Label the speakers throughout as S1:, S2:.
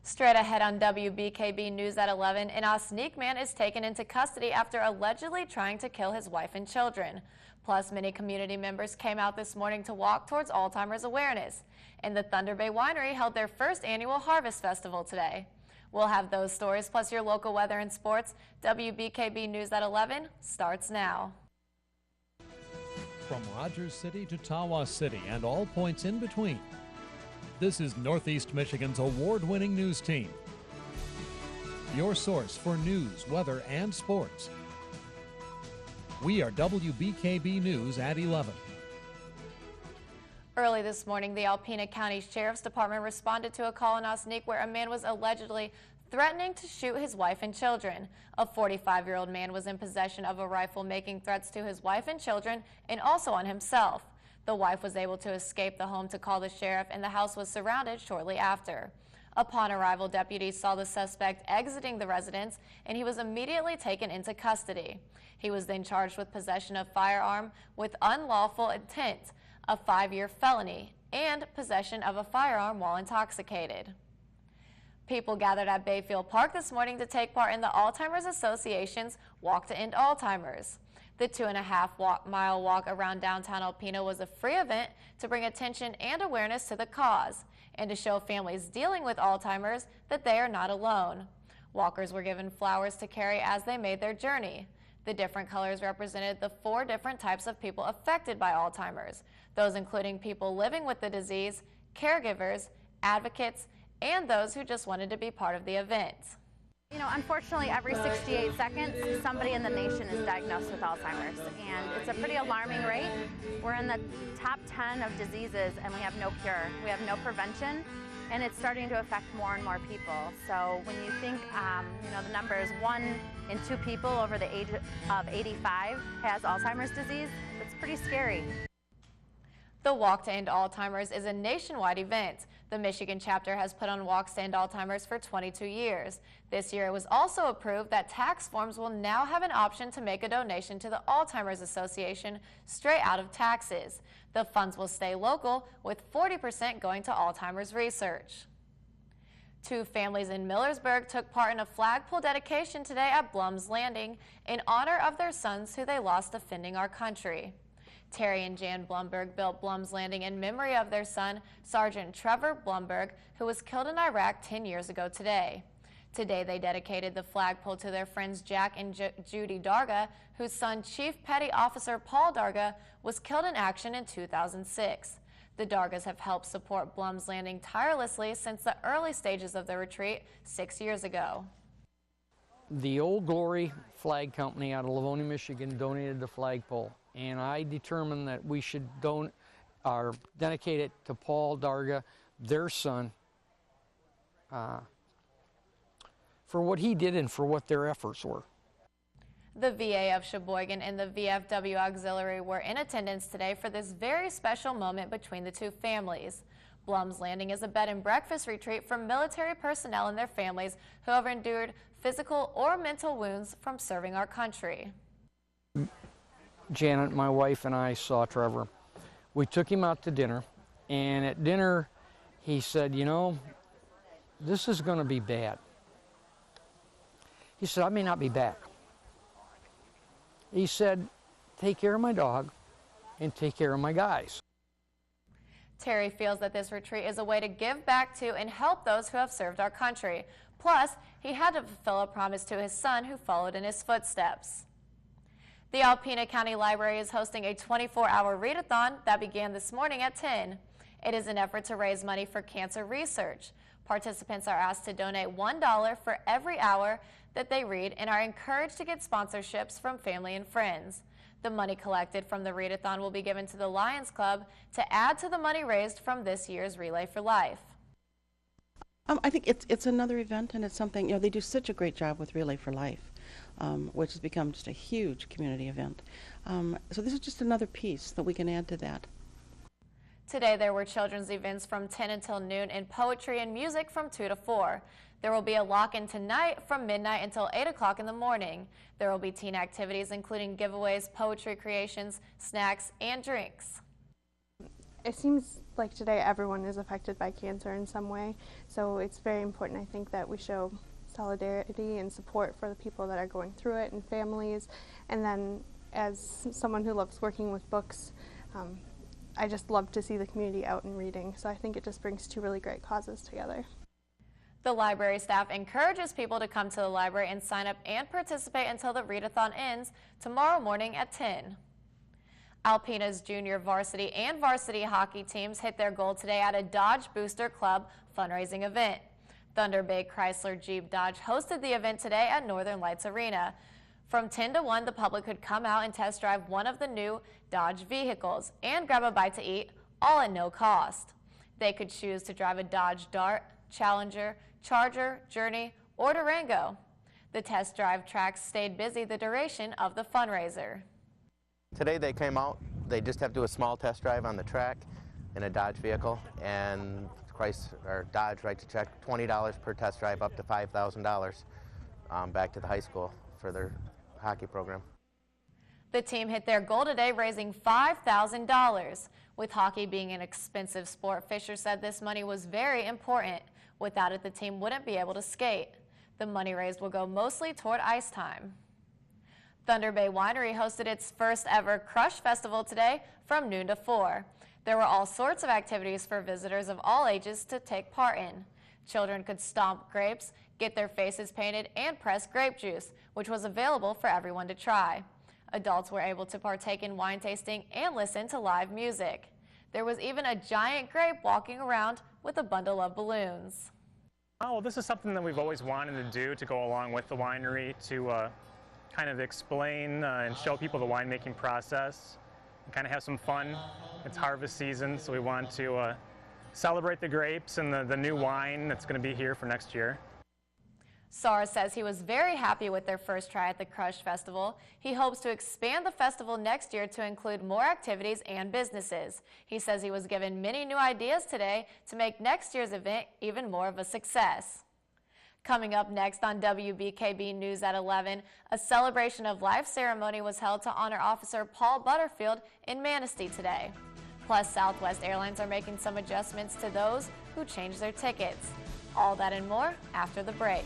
S1: Straight ahead on WBKB News at 11, an Osneek man is taken into custody after allegedly trying to kill his wife and children. Plus, many community members came out this morning to walk towards Alzheimer's awareness. And the Thunder Bay Winery held their first annual Harvest Festival today. We'll have those stories plus your local weather and sports. WBKB News at 11 starts now.
S2: From Rogers City to Tawas City and all points in between. This is Northeast Michigan's award-winning news team. Your source for news, weather, and sports. We are WBKB News at 11.
S1: Early this morning, the Alpena County Sheriff's Department responded to a call in Osneek where a man was allegedly threatening to shoot his wife and children. A 45-year-old man was in possession of a rifle making threats to his wife and children and also on himself. The wife was able to escape the home to call the sheriff, and the house was surrounded shortly after. Upon arrival, deputies saw the suspect exiting the residence, and he was immediately taken into custody. He was then charged with possession of firearm with unlawful intent, a 5-year felony, and possession of a firearm while intoxicated. People gathered at Bayfield Park this morning to take part in the Alzheimer's Association's Walk to End Alzheimer's. The 2.5-mile walk around downtown Alpena was a free event to bring attention and awareness to the cause and to show families dealing with Alzheimer's that they are not alone. Walkers were given flowers to carry as they made their journey. The different colors represented the 4 different types of people affected by Alzheimer's, those including people living with the disease, caregivers, advocates, and those who just wanted to be part of the event.
S3: You know, unfortunately, every 68 seconds, somebody in the nation is diagnosed with Alzheimer's, and it's a pretty alarming rate. We're in the top 10 of diseases, and we have no cure. We have no prevention, and it's starting to affect more and more people. So when you think, you know, the number is 1 in 2 people over the age of 85 has Alzheimer's disease, it's pretty scary.
S1: The Walk to End Alzheimer's is a nationwide event. The Michigan chapter has put on walks to end Alzheimer's for 22 years. This year it was also approved that tax forms will now have an option to make a donation to the Alzheimer's Association straight out of taxes. The funds will stay local, with 40% going to Alzheimer's research. 2 families in Millersburg took part in a flagpole dedication today at Blum's Landing in honor of their sons who they lost defending our country. Terry and Jan Blumberg built Blum's Landing in memory of their son, Sergeant Trevor Blumberg, who was killed in Iraq 10 years ago today. Today, they dedicated the flagpole to their friends Jack and Judy Darga, whose son, Chief Petty Officer Paul Darga, was killed in action in 2006. The Dargas have helped support Blum's Landing tirelessly since the early stages of the retreat 6 years ago.
S4: The Old Glory Flag Company out of Livonia, Michigan donated the flagpole, and I determined that we should dedicate it to Paul Darga, their son, for what he did and for what their efforts were.
S1: The VA of Sheboygan and the VFW Auxiliary were in attendance today for this very special moment between the 2 families. Blum's Landing is a bed and breakfast retreat for military personnel and their families who have endured physical or mental wounds from serving our country.
S4: Janet, my wife, and I saw Trevor. We took him out to dinner, and at dinner he said, you know, this is going to be bad. He said, I may not be back. He said, take care of my dog and take care of my guys.
S1: Terry feels that this retreat is a way to give back to and help those who have served our country. Plus, he had to fulfill a promise to his son who followed in his footsteps. The Alpena County Library is hosting a 24-hour readathon that began this morning at 10. It is an effort to raise money for cancer research. Participants are asked to donate $1 for every hour that they read and are encouraged to get sponsorships from family and friends. The money collected from the readathon will be given to the Lions Club to add to the money raised from this year's Relay for Life.
S5: I think it's another event, and it's something, you know, they do such a great job with Relay for Life, which has become just a huge community event. So this is just another piece that we can add to that.
S1: Today there were children's events from 10 until noon and poetry and music from 2 to 4. There will be a lock-in tonight from midnight until 8 o'clock in the morning. There will be teen activities including giveaways, poetry creations, snacks, and drinks.
S6: It seems like today, everyone is affected by cancer in some way. So it's very important, I think, that we show solidarity and support for the people that are going through it and families. And then as someone who loves working with books, I just love to see the community out and reading. So I think it just brings two really great causes together.
S1: The library staff encourages people to come to the library and sign up and participate until the readathon ends tomorrow morning at 10. Alpena's junior varsity and varsity hockey teams hit their goal today at a Dodge Booster Club fundraising event. Thunder Bay Chrysler Jeep Dodge hosted the event today at Northern Lights Arena. From 10 to 1, the public could come out and test drive one of the new Dodge vehicles and grab a bite to eat, all at no cost. They could choose to drive a Dodge Dart, Challenger, Charger, Journey, or Durango. The test drive tracks stayed busy the duration of the fundraiser.
S7: Today they came out, they just have to do a small test drive on the track in a Dodge vehicle, and Dodge writes a check, $20 per test drive up to $5,000 back to the high school for their hockey program.
S1: The team hit their goal today, raising $5,000. With hockey being an expensive sport, Fisher said this money was very important. Without it, the team wouldn't be able to skate. The money raised will go mostly toward ice time. Thunder Bay Winery hosted its first ever Crush Festival today from noon to 4. There were all sorts of activities for visitors of all ages to take part in. Children could stomp grapes, get their faces painted, and press grape juice, which was available for everyone to try. Adults were able to partake in wine tasting and listen to live music. There was even a giant grape walking around with a bundle of balloons.
S8: Oh, well, this is something that we've always wanted to do to go along with the winery, to kind of explain and show people the winemaking process and kind of have some fun. It's harvest season, so we want to celebrate the grapes and the new wine that's going to be here for next year.
S1: Sarr says he was very happy with their first try at the Crush Festival. He hopes to expand the festival next year to include more activities and businesses. He says he was given many new ideas today to make next year's event even more of a success. Coming up next on WBKB News at 11, a celebration of life ceremony was held to honor Officer Paul Butterfield in Manistee today. Plus, Southwest Airlines are making some adjustments to those who changed their tickets. All that and more after the break.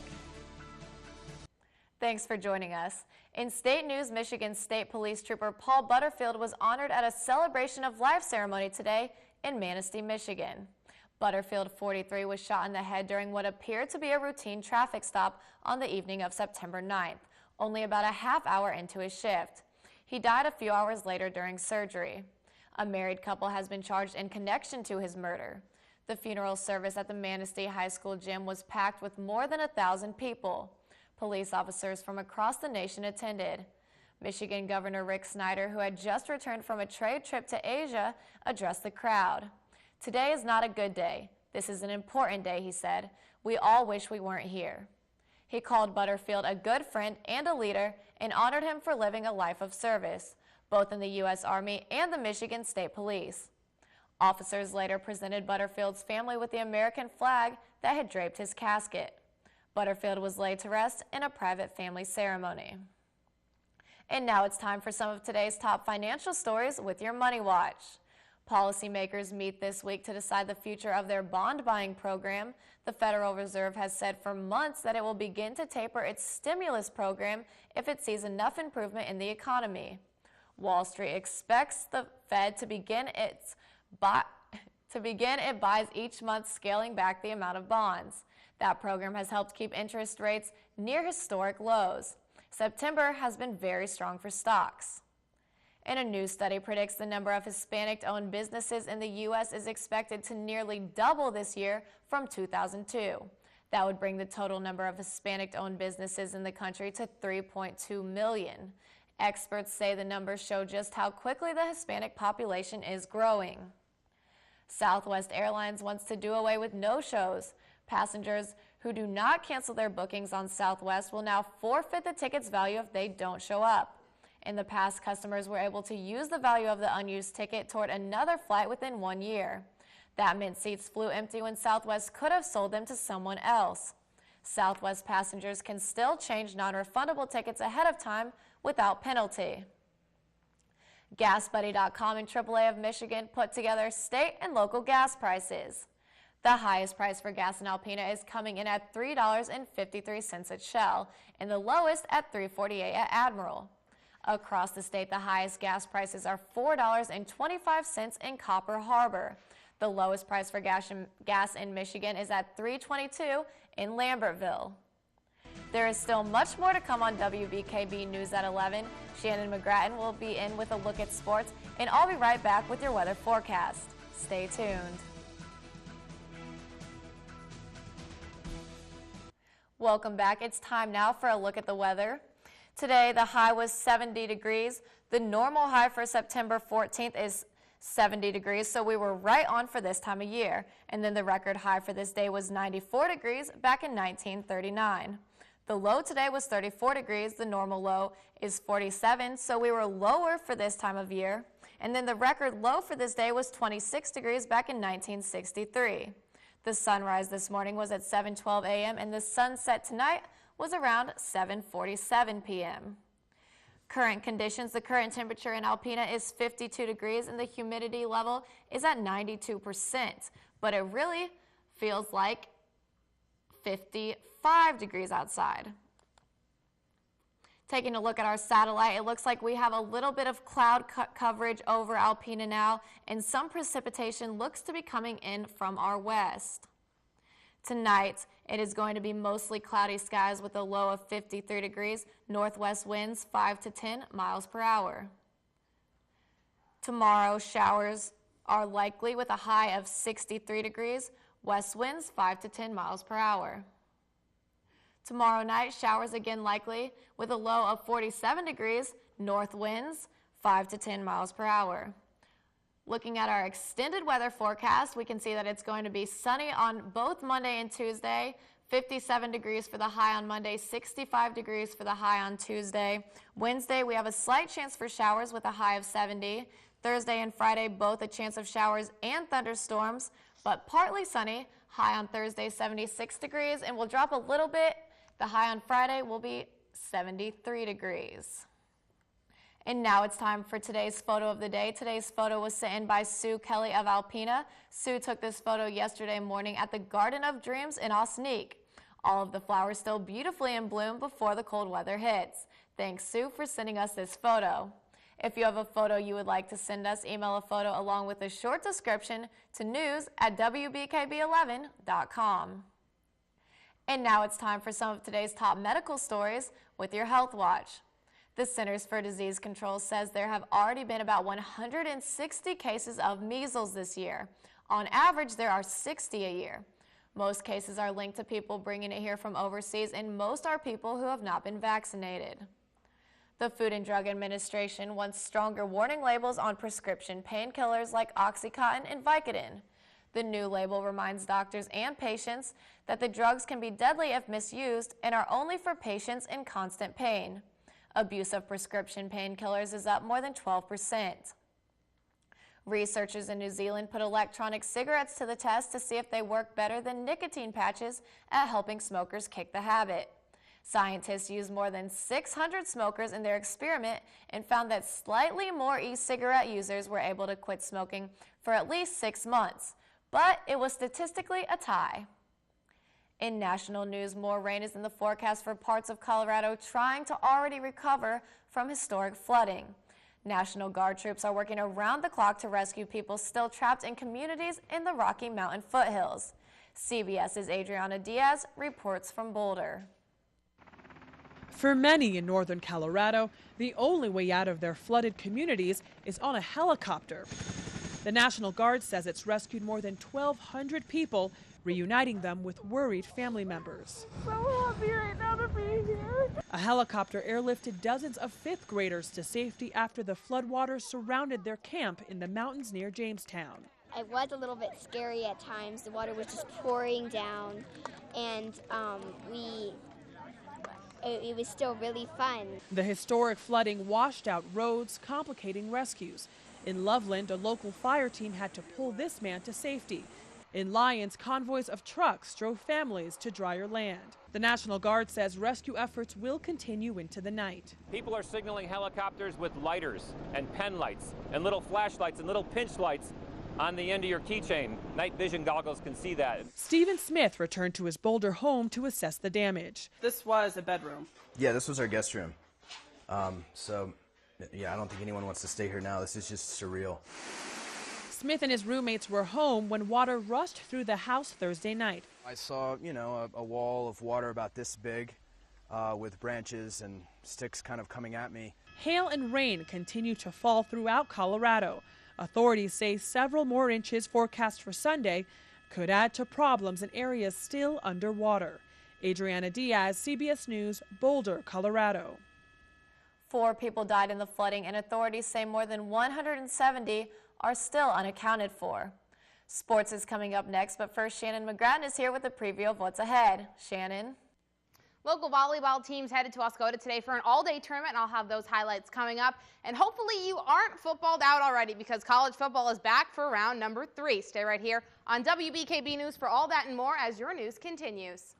S1: Thanks for joining us. In state news, Michigan State Police Trooper Paul Butterfield was honored at a celebration of life ceremony today in Manistee, Michigan. Butterfield, 43, was shot in the head during what appeared to be a routine traffic stop on the evening of September 9th, only about a half hour into his shift. He died a few hours later during surgery. A married couple has been charged in connection to his murder. The funeral service at the Manistee High School gym was packed with more than 1,000 people. Police officers from across the nation attended. Michigan Governor Rick Snyder, who had just returned from a trade trip to Asia, addressed the crowd. "Today is not a good day. This is an important day," he said. "We all wish we weren't here." He called Butterfield a good friend and a leader and honored him for living a life of service, both in the U.S. Army and the Michigan State Police. Officers later presented Butterfield's family with the American flag that had draped his casket. Butterfield was laid to rest in a private family ceremony. And now it's time for some of today's top financial stories with your Money Watch. Policymakers meet this week to decide the future of their bond buying program. The Federal Reserve has said for months that it will begin to taper its stimulus program if it sees enough improvement in the economy. Wall Street expects the Fed to begin it buys each month, scaling back the amount of bonds. That program has helped keep interest rates near historic lows. September has been very strong for stocks. And a new study predicts the number of Hispanic-owned businesses in the U.S. is expected to nearly double this year from 2002. That would bring the total number of Hispanic-owned businesses in the country to 3.2 million. Experts say the numbers show just how quickly the Hispanic population is growing. Southwest Airlines wants to do away with no-shows. Passengers who do not cancel their bookings on Southwest will now forfeit the ticket's value if they don't show up. In the past, customers were able to use the value of the unused ticket toward another flight within 1 year. That meant seats flew empty when Southwest could have sold them to someone else. Southwest passengers can still change non-refundable tickets ahead of time without penalty. GasBuddy.com and AAA of Michigan put together state and local gas prices. The highest price for gas in Alpena is coming in at $3.53 at Shell, and the lowest at $3.48 at Admiral. Across the state, the highest gas prices are $4.25 in Copper Harbor. The lowest price for gas in Michigan is at $3.22 in Lambertville. There is still much more to come on WBKB News at 11. Shannon McGrattan will be in with a look at sports, and I'll be right back with your weather forecast. Stay tuned. Welcome back. It's time now for a look at the weather. Today, the high was 70 degrees. The normal high for September 14th is 70 degrees, so we were right on for this time of year. And then the record high for this day was 94 degrees back in 1939. The low today was 34 degrees. The normal low is 47, so we were lower for this time of year. And then the record low for this day was 26 degrees back in 1963. The sunrise this morning was at 7:12 a.m. and the sunset tonight was around 7:47 p.m. Current conditions, the current temperature in Alpena is 52 degrees and the humidity level is at 92%, but it really feels like 55 degrees outside. Taking a look at our satellite, it looks like we have a little bit of cloud coverage over Alpena now, and some precipitation looks to be coming in from our west. Tonight, it is going to be mostly cloudy skies with a low of 53 degrees, northwest winds 5 to 10 miles per hour. Tomorrow, showers are likely with a high of 63 degrees, west winds 5 to 10 miles per hour. Tomorrow night, showers again likely with a low of 47 degrees, north winds 5 to 10 miles per hour. Looking at our extended weather forecast, we can see that it's going to be sunny on both Monday and Tuesday, 57 degrees for the high on Monday, 65 degrees for the high on Tuesday. Wednesday, we have a slight chance for showers with a high of 70. Thursday and Friday, both a chance of showers and thunderstorms, but partly sunny, high on Thursday, 76 degrees, and will drop a little bit. The high on Friday will be 73 degrees. And now it's time for today's photo of the day. Today's photo was sent in by Sue Kelly of Alpena. Sue took this photo yesterday morning at the Garden of Dreams in Osneek. All of the flowers still beautifully in bloom before the cold weather hits. Thanks, Sue, for sending us this photo. If you have a photo you would like to send us, email a photo along with a short description to news@wbkb11.com. And now it's time for some of today's top medical stories with your Health Watch. The Centers for Disease Control says there have already been about 160 cases of measles this year. On average, there are 60 a year. Most cases are linked to people bringing it here from overseas, and most are people who have not been vaccinated. The Food and Drug Administration wants stronger warning labels on prescription painkillers like Oxycontin and Vicodin. The new label reminds doctors and patients that the drugs can be deadly if misused and are only for patients in constant pain. Abuse of prescription painkillers is up more than 12%. Researchers in New Zealand put electronic cigarettes to the test to see if they work better than nicotine patches at helping smokers kick the habit. Scientists used more than 600 smokers in their experiment and found that slightly more e-cigarette users were able to quit smoking for at least 6 months, but it was statistically a tie. In national news, more rain is in the forecast for parts of Colorado trying to already recover from historic flooding. National Guard troops are working around the clock to rescue people still trapped in communities in the Rocky Mountain foothills. CBS's Adriana Diaz reports from Boulder.
S9: For many in northern Colorado, the only way out of their flooded communities is on a helicopter. The National Guard says it's rescued more than 1,200 people, reuniting them with worried family members.
S10: So happy right now to be here.
S9: A helicopter airlifted dozens of fifth graders to safety after the floodwaters surrounded their camp in the mountains near Jamestown.
S10: It was a little bit scary at times. The water was just pouring down, and it was still really fun.
S9: The historic flooding washed out roads, complicating rescues. In Loveland, a local fire team had to pull this man to safety. In Lyons, convoys of trucks drove families to drier land. The National Guard says rescue efforts will continue into the night.
S11: People are signaling helicopters with lighters and pen lights and little flashlights and little pinch lights on the end of your keychain. Night vision goggles can see that.
S9: Stephen Smith returned to his Boulder home to assess the damage.
S12: This was a bedroom.
S13: Yeah, this was our guest room. So, yeah, I don't think anyone wants to stay here now. This is just surreal.
S9: Smith and his roommates were home when water rushed through the house Thursday night.
S13: I saw, a wall of water about this big with branches and sticks kind of coming at me.
S9: Hail and rain continue to fall throughout Colorado. Authorities say several more inches forecast for Sunday could add to problems in areas still underwater. Adriana Diaz, CBS News, Boulder, Colorado.
S1: 4 people died in the flooding, and authorities say more than 170 are still unaccounted for. Sports is coming up next, but first Shannon McGrattan is here with a preview of what's ahead. Shannon?
S14: Local volleyball teams headed to Oscoda today for an all-day tournament, and I'll have those highlights coming up. And hopefully you aren't footballed out already, because college football is back for round number 3. Stay right here on WBKB News for all that and more as your news continues.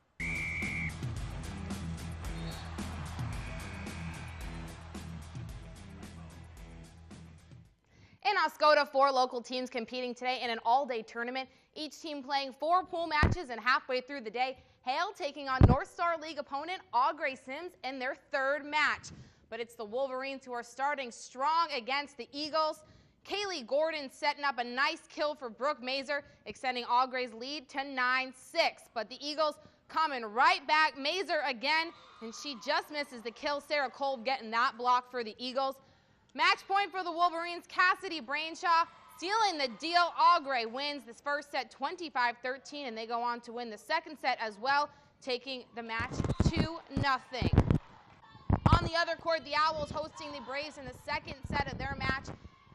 S14: In Oscoda, 4 local teams competing today in an all-day tournament, each team playing 4 pool matches, and halfway through the day, Hale taking on North Star League opponent Augrey Sims in their 3rd match. But it's the Wolverines who are starting strong against the Eagles. Kaylee Gordon setting up a nice kill for Brooke Mazer, extending Augrey's lead to 9-6. But the Eagles coming right back. Mazer again, and she just misses the kill. Sarah Kolb getting that block for the Eagles. Match point for the Wolverines, Cassidy Brainshaw sealing the deal. Augrey wins this first set 25-13, and they go on to win the second set as well, taking the match 2-0. On the other court, the Owls hosting the Braves in the second set of their match.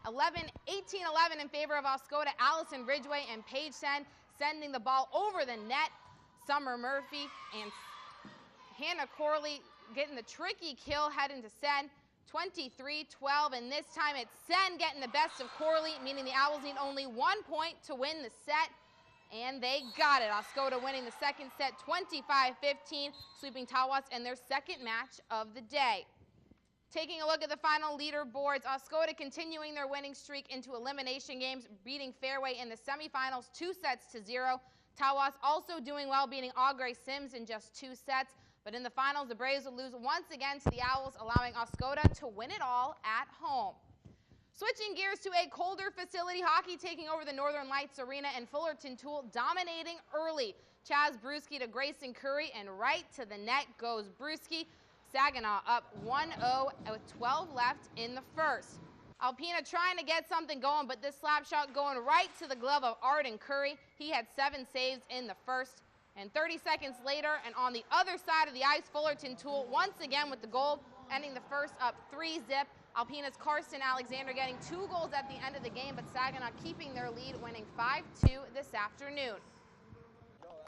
S14: 18-11 in favor of Oscoda. Allison Ridgway and Paige Sen sending the ball over the net. Summer Murphy and Hannah Corley getting the tricky kill heading to Sen. 23-12, and this time it's Sen getting the best of Corley, meaning the Owls need only 1 point to win the set, and they got it. Oscoda winning the second set 25-15, sweeping Tawas in their second match of the day. Taking a look at the final leaderboards, Oscoda continuing their winning streak into elimination games, beating Fairway in the semifinals 2-0. Tawas also doing well, beating Augrey Sims in just 2 sets. But in the finals, the Braves will lose once again to the Owls, allowing Oscoda to win it all at home. Switching gears to a colder facility, hockey taking over the Northern Lights Arena, and Fullerton Tool dominating early. Chaz Brewski to Grayson Curry, and right to the net goes Brewski. Saginaw up 1-0 with 12 left in the first. Alpena trying to get something going, but this slap shot going right to the glove of Arden Curry. He had 7 saves in the first. And 30 seconds later, and on the other side of the ice, Fullerton Tool once again with the goal, ending the first up 3-0. Alpena's Karsten Alexander getting 2 goals at the end of the game, but Saginaw keeping their lead, winning 5-2 this afternoon.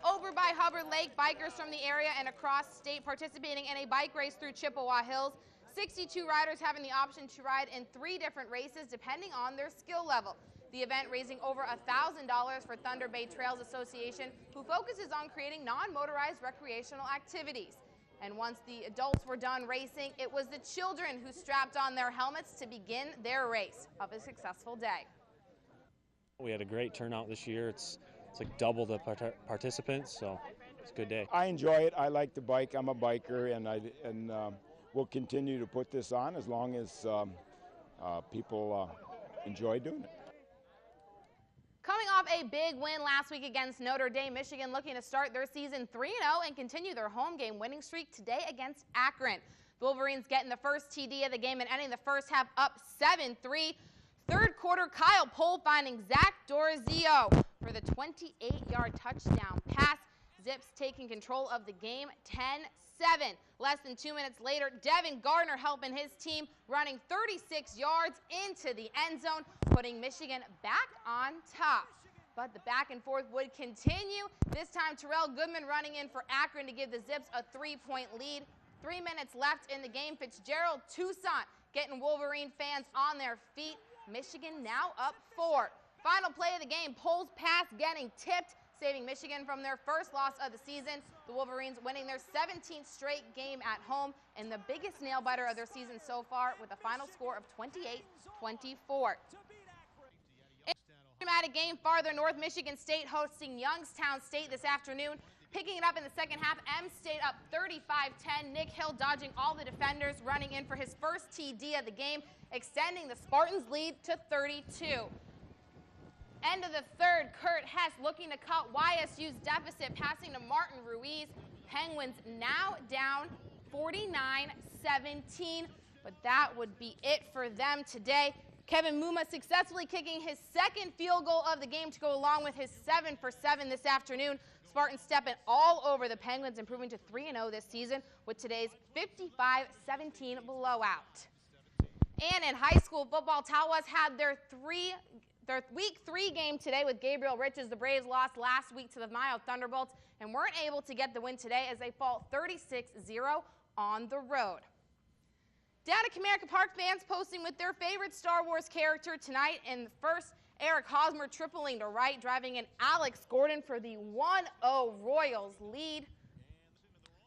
S14: Over by Hubbard Lake, bikers from the area and across state participating in a bike race through Chippewa Hills. 62 riders having the option to ride in 3 different races depending on their skill level. The event raising over $1,000 for Thunder Bay Trails Association, who focuses on creating non-motorized recreational activities. And once the adults were done racing, it was the children who strapped on their helmets to begin their race of a successful day.
S15: We had a great turnout this year. It's like double the participants, so it's a good day.
S16: I enjoy it. I like to bike. I'm a biker, and we'll continue to put this on as long as people enjoy doing it.
S14: Coming off a big win last week against Notre Dame, Michigan looking to start their season 3-0 and continue their home game winning streak today against Akron. The Wolverines getting the first TD of the game and ending the first half up 7-3. Third quarter, Kyle Pohl finding Zach Dorzio for the 28-yard touchdown pass. Zips taking control of the game 10-7. Less than 2 minutes later, Devin Gardner helping his team, running 36 yards into the end zone, putting Michigan back on top. But the back and forth would continue. This time, Terrell Goodman running in for Akron to give the Zips a 3-point lead. 3 minutes left in the game. Fitzgerald Toussaint getting Wolverine fans on their feet. Michigan now up 4. Final play of the game, Poles pass getting tipped, saving Michigan from their first loss of the season. The Wolverines winning their 17th straight game at home and the biggest nail-biter of their season so far with a final score of 28-24. In a dramatic game farther north, Michigan State hosting Youngstown State this afternoon. Picking it up in the second half, M State up 35-10. Nick Hill dodging all the defenders, running in for his first TD of the game, extending the Spartans' lead to 32. End of the third, Kurt Hess looking to cut YSU's deficit, passing to Martin Ruiz. Penguins now down 49-17, but that would be it for them today. Kevin Muma successfully kicking his second field goal of the game to go along with his 7 for 7 this afternoon. Spartans stepping all over the Penguins, improving to 3-0 this season with today's 55-17 blowout. And in high school football, Tawas had their week 3 game today with Gabriel Riches. The Braves lost last week to the Mayo Thunderbolts and weren't able to get the win today as they fall 36-0 on the road. Down at Comerica Park, fans posting with their favorite Star Wars character tonight. In the first, Eric Hosmer tripling to right, driving in Alex Gordon for the 1-0 Royals lead.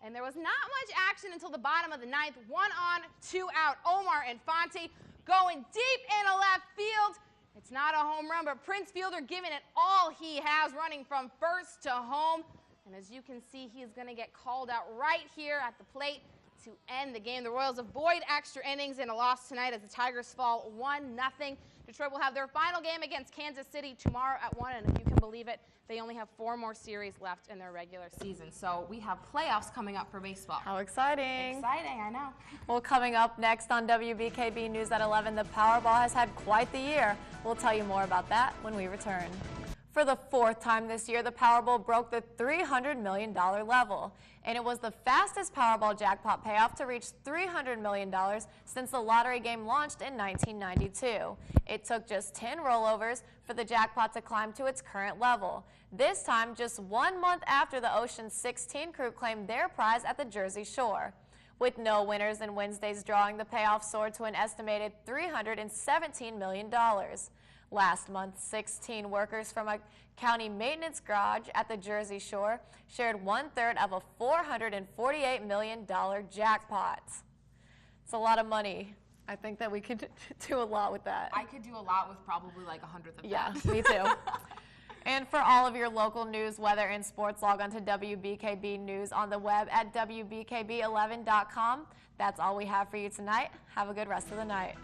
S14: And there was not much action until the bottom of the ninth. 1 on, 2 out. Omar Infante going deep into left field. It's not a home run, but Prince Fielder giving it all he has, running from first to home. And as you can see, he is going to get called out right here at the plate to end the game. The Royals avoid extra innings in a loss tonight as the Tigers fall 1-0. Detroit will have their final game against Kansas City tomorrow at 1, and if you can believe it, they only have 4 more series left in their regular season. So we have playoffs coming up for baseball.
S1: How exciting.
S14: Exciting, I know.
S1: Well, coming up next on WBKB News at 11, the Powerball has had quite the year. We'll tell you more about that when we return. For the 4th time this year, the Powerball broke the $300 million level, and it was the fastest Powerball jackpot payoff to reach $300 million since the lottery game launched in 1992. It took just 10 rollovers for the jackpot to climb to its current level. This time, just 1 month after the Ocean 16 crew claimed their prize at the Jersey Shore. With no winners in Wednesday's drawing, the payoff soared to an estimated $317 million. Last month, 16 workers from a county maintenance garage at the Jersey Shore shared 1/3 of a $448 million jackpot. It's a lot of money. I think that we could do a lot with that.
S14: I could do a lot with probably like 100th of that.
S1: Yeah, me too. And for all of your local news, weather, and sports, log on to WBKB News on the web at WBKB11.com. That's all we have for you tonight. Have a good rest of the night.